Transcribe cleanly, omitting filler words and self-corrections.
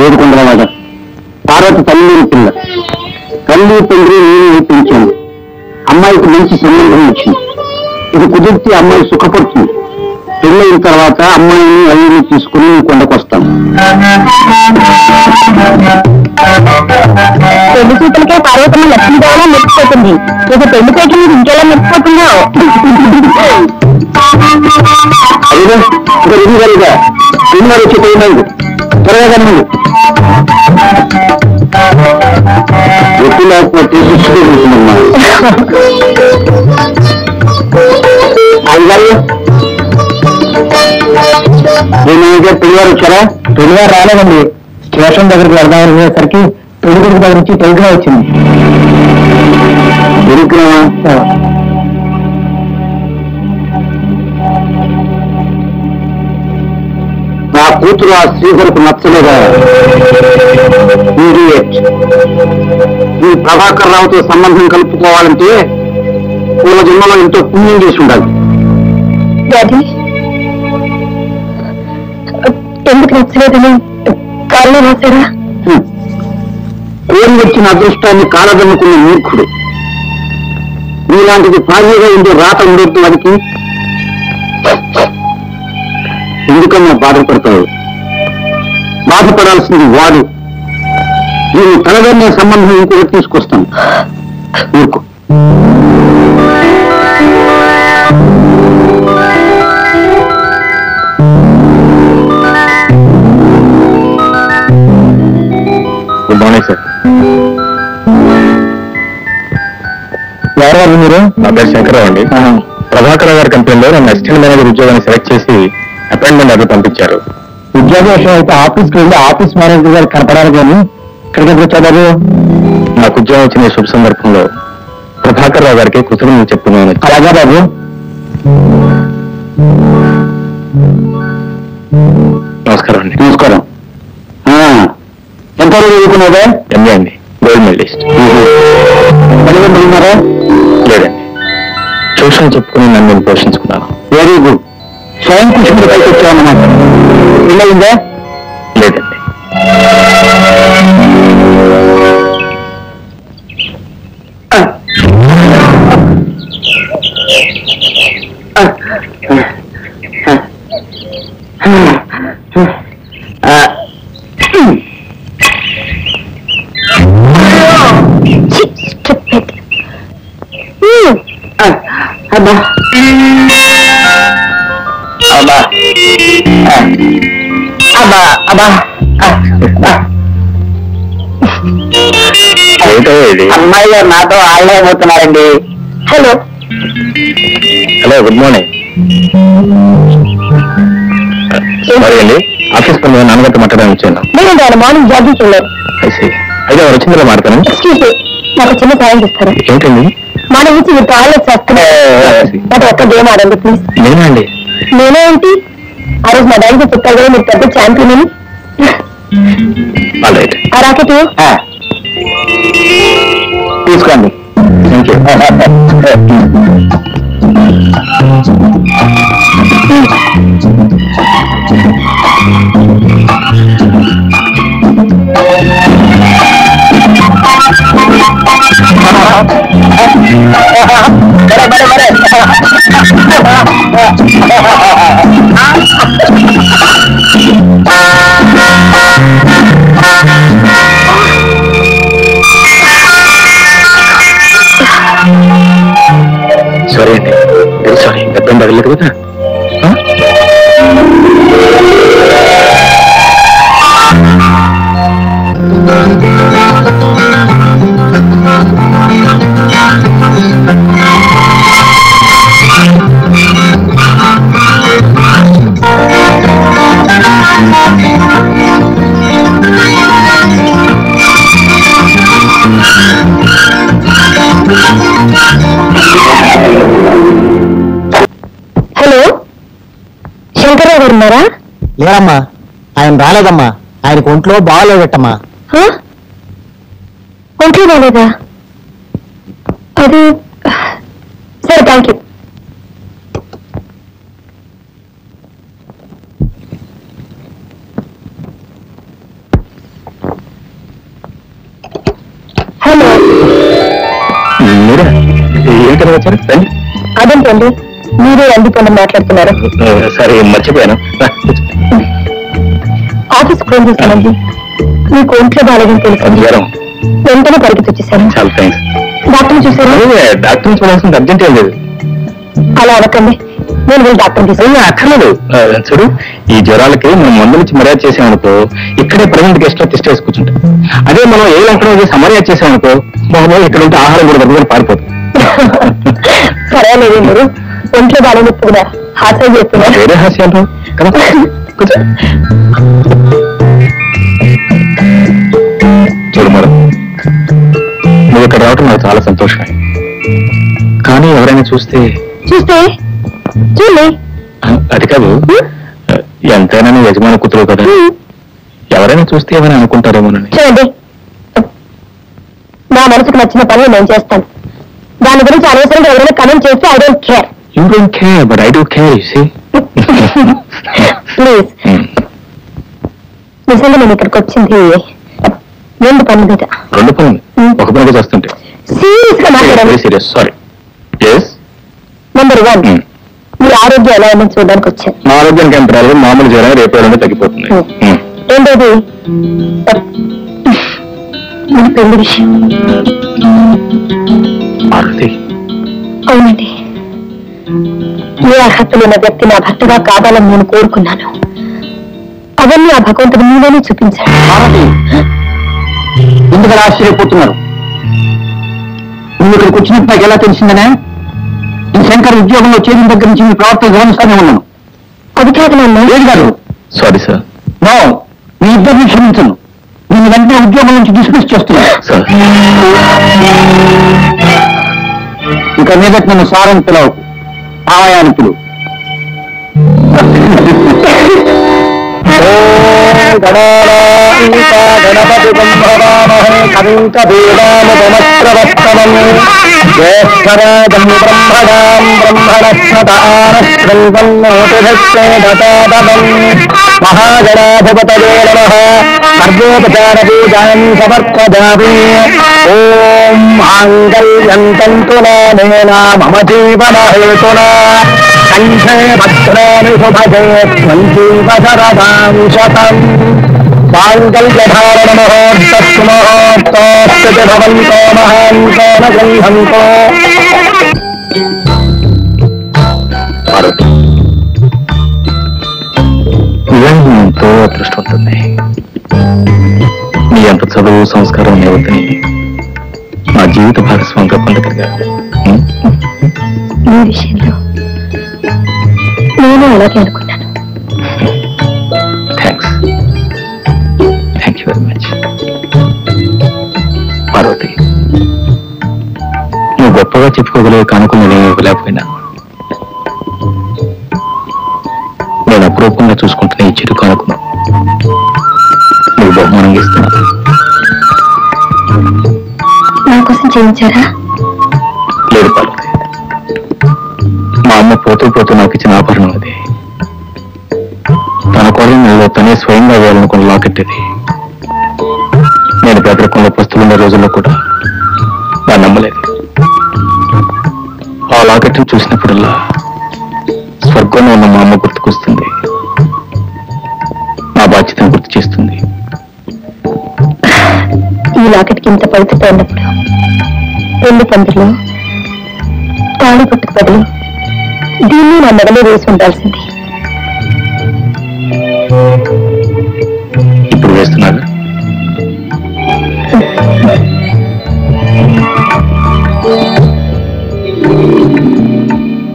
ఏడుకొండలవాడ పార్వతి తల్లి పిల్ల తల్లి తండ్రి నేను పిలిచాను. అమ్మాయికి మంచి సంబంధం వచ్చింది. ఇది కుదిరితే అమ్మాయి సుఖపడుతుంది. పెళ్ళైన తర్వాత అమ్మాయిని అయ్యని తీసుకుని కొండకు వస్తాను. పెళ్లి చూపులకే పార్వతమ్మ లక్ష్మీదేవలా మెచ్చిపోతుంది. ఇక పెళ్లి పేట మీద ఇంకెలా మెచ్చిపోతున్నావు? అదిగా ఇక ఎన్నికలుగా ఎన్నోరు వచ్చి పోయినాడు. త్వరగా కన్నాడు ఎప్పుడు లేకపోతే చూసుకుంటున్నామ్మా. ఏమైనా పెళ్లివారు వచ్చారా? పెళ్లివారు రాలేదండి. స్టేషన్ దగ్గరికి వెళ్దామని వెళ్ళేసరికి పెళ్లికొడుకు దగ్గర నుంచి టెలిగ్రామ్ వచ్చింది. టెలిగ్రామా? నా కూతురు ఆ శ్రీధర్కు నచ్చలేదా? ఈ ప్రభాకర్ రావుతో సంబంధం కలుపుకోవాలంటే పూల జన్మలో ఎంతో పుణ్యం చేసి ఉండాలి. ఎందుకు నచ్చలేదని కారణం రాశారా? కోరి వచ్చిన అదృష్టాన్ని కాలదన్నుకున్న మూర్ఖుడు. నీలాంటిది భార్యగా ఉండే రాత ఉండొద్దు వాడికి. ఎందుకన్నా బాధపడతావు? బాధపడాల్సింది వాడు. నేను తనదన్నే సంబంధం ఇంకొకటి తీసుకొస్తాను. ఊరుకో. Good morning sir. ఎవరు మీరు? నా పేరు శంకర్రావు అండి. ప్రభాకర్ గారి కంపెనీలో నన్ను అసిస్టెంట్ మేనేజర్ ఉద్యోగాన్ని సెలెక్ట్ చేసి అపాయింట్మెంట్ అడ్డు పంపించారు. ఉద్యోగ విషయం అయితే ఆఫీస్కి వెళ్ళి ఆఫీస్ మేనేజర్ గారు కనపడాలి కానీ ఇక్కడికి వచ్చారు. నాకు ఉద్యోగం వచ్చిన శుభ సందర్భంలో ప్రభాకర్ రావు గారికి కుశలం చెప్తున్నాను. అలాగా బాబు. నమస్కారం అండి. నమస్కారం. ఎంత చదువుకున్నారా? ఎంఏ అండి. Gold medallist. ఉన్నారా? లేదండి. ట్యూషన్ చెప్పుకుని నన్ను నేను పోషించుకున్నాను. Very good. స్వయం కృషి పైకి వచ్చామన్నమాట. పెళ్ళయిందా? లేదండి. అబ్బా అబ్బా అబ్బా అబ్బా. అమ్మాయి గారు నాతో ఆడలేకపోతున్నారండి. Hello hello, good morning. Sorry అండి, ఆఫీస్ పని నాన్నగారితో మాట్లాడడానికి వచ్చాను. నేను మార్నింగ్ జాబ్ చూడలేదు. అయితే వారు వచ్చిందో మాట్లాడతాను. ఎక్స్క్యూజ్ మీ, నాకు చిన్న సాయం చేస్తారా? ఏంటండి? మన నుంచి మీరు టాయిలెట్ చేస్తున్నారు. ఒక్క గేమ్ ఆడండి ప్లీజ్. నేనా అండి? నేనేంటి, ఆ రోజు మా డాడీతో చెప్పారు కదా మీరు పెద్ద ఛాంపియన్ అని. ఆ రాకెట్ తీసుకోండి. థ్యాంక్ సారీ అండి. సారీ, పెద్ద పడలేదు కదా. హలో, శంకర్రావు గారు ఉన్నారా? లేరమ్మా, ఆయన రాలేదమ్మా. ఆయనకు ఒంట్లో బాగాలేదట్టమ్మా. ఒంట్లో బాగాలేదా? అది సరే, థ్యాంక్ యూ. ఏం కదా వచ్చారు రండి. అదేంటండి మీరు అందుకని మాట్లాడుతున్నారు? సరే మర్చిపోయాను. ఆఫీస్ ఫోన్ చేశానండి, మీకు ఒంట్లో బాగాలేదని తెలుసు. జ్వరం వెంటనే పరిగెత్తి వచ్చేసాను. చాలా థ్యాంక్స్. డాక్టర్ చూసారు? డాక్టర్ చూడాల్సిన అర్జెంట్ ఏం లేదు. అలా అవ్వకండి, నేను వెళ్ళి డాక్టర్ తీసుకుని. అక్కర్లేదు. చూడు, ఈ జ్వరాలకి మనం మందులు ఇచ్చి మర్యాద చేసామనుకో ఇక్కడే ప్రెసెంట్ గెస్ట్ లో టెస్ట్ వేసి కూర్చుంటాం. అదే మనం ఏ లంకడం చేసి మర్యాద చేసామనుకో మామూలు ఇక్కడ ఉంటే ఆహారం కూడా దగ్గర పారిపోతుంది. పర్వాలేదు, మీరు ఒంట్లో బాగాలేనప్పుడు కూడా హాస్యం చేస్తున్నారు. వేరే హాస్యాలు కదా. చూడు మేడం, నువ్వు ఇక్కడ రావటం నాకు చాలా సంతోషమే. కానీ ఎవరైనా చూస్తే చూడండి, అది కాదు, ఎంతైనా నువ్వు యజమాని కూతురు కదా, ఎవరైనా చూస్తే ఏమైనా అనుకుంటారేమోనని. చూడండి, నా మనసుకు నచ్చిన పని నేను చేస్తాను. దాని గురించి అనవసరంగా ఎవరైనా కమెంట్ చేస్తే I don't care. You don't care, but I do care, you see. Please, నిజంగా నేను ఇక్కడికి వచ్చింది 2 పనుల మీద. 2 పనులు ఒక పనిగా చేస్తుంటే సీరియస్ గా మాట్లాడాలి. Serious, sorry. ఎస్. నెంబర్ 1, మీ ఆరోగ్యం ఎలా ఉందని చూడడానికి వచ్చాను. మా ఆరోగ్యానికి ఏం పర్వాలేదు, మామూలు జ్వరం రేపు ఎల్లుండి తగ్గిపోతుంది. రెండోది, మన పెళ్లి విషయం. అవునండి, ఏ అర్హత లేని వ్యక్తి నా భర్తగా కావాలని నేను కోరుకున్నాను. అవన్నీ ఆ భగవంతుడు మీలోనే చూపించాడు. ఎందుకు ఆశ్చర్యపోతున్నారు? నువ్వు ఇక్కడికి వచ్చినట్టు నాకు ఎలా తెలిసిందనే? ఈ శంకర్ ఉద్యోగంలో చేరిన దగ్గర నుంచి మీ ప్రవర్తన గమనిస్తానే ఉన్నాను. అది కాదు నాన్న. ఏది కాదు? Sorry sir. నో, మీ ఇద్దరిని క్షమించను. నేను వెంటనే ఉద్యోగం నుంచి డిస్మిస్ చేస్తున్నా. ఇక మీదట నన్ను సారని పిలవకు, ఆయాన్ని పిలువు. గణపతి జ్యేష్ఠరాజం బ్రహ్మణాం బ్రహ్మణస్పదానస్కృన్వన్నోతిభక్తేదతాదవం మహాగణాధిపతయే నమః. సర్వోపచార పూజాం సమర్పయామి. ఓం మాంగళ్యం తంతునానేన మమ జీవన హేతునా కంఠే భద్రాని శుభగే సంజీవ శరదాం శతం. మాంగళ్యధారణ మహోత్తస్తు మహోత్తోస్తు భవంతో మహాంతో న గృహంతో. ఎంతో అదృష్టవంతుంది. నీ అంత చదువు సంస్కారం యువతిని నా జీవిత భాగస్వామిగా పొందగలిగా. ఈ విషయంలో నేను అలాగే అనుకున్నాను. Thanks, thank you very much. Parvati, నువ్వు గొప్పగా చెప్పుకోగలిగే కానుకలు నేను ఇవ్వలేకపోయినా నేను అపురూపంగా చూసుకుంటున్న ఈ చిరు కానుకను నువ్వు బహుమానంగా ఇస్తున్నాను. నా కోసం చేయించారా? లేదు పార్వతి, మా అమ్మ పోతూ పోతూ నాకు ఇచ్చిన ఆభరణం అది. తన కోరినలో తనే స్వయంగా వేయాలనుకున్న లాకెట్ ఇది. నేను పేదరికంలో పస్తులున్న రోజుల్లో కూడా దాన్ని నమ్మలేదు. ఆ లాకెట్ని చూసినప్పుడల్లా స్వర్గంలో ఉన్న మా అమ్మ గుర్తుకొస్తుంది, నా బాధ్యతను గుర్తు చేస్తుంది. ఈ లాకెట్కి ఇంత పవిత్రత ఉన్నప్పుడు పెళ్లి పందిరిలో తాళి పట్టుకు బదులు దీన్ని నా మెడలో వేసి ఉండాల్సింది.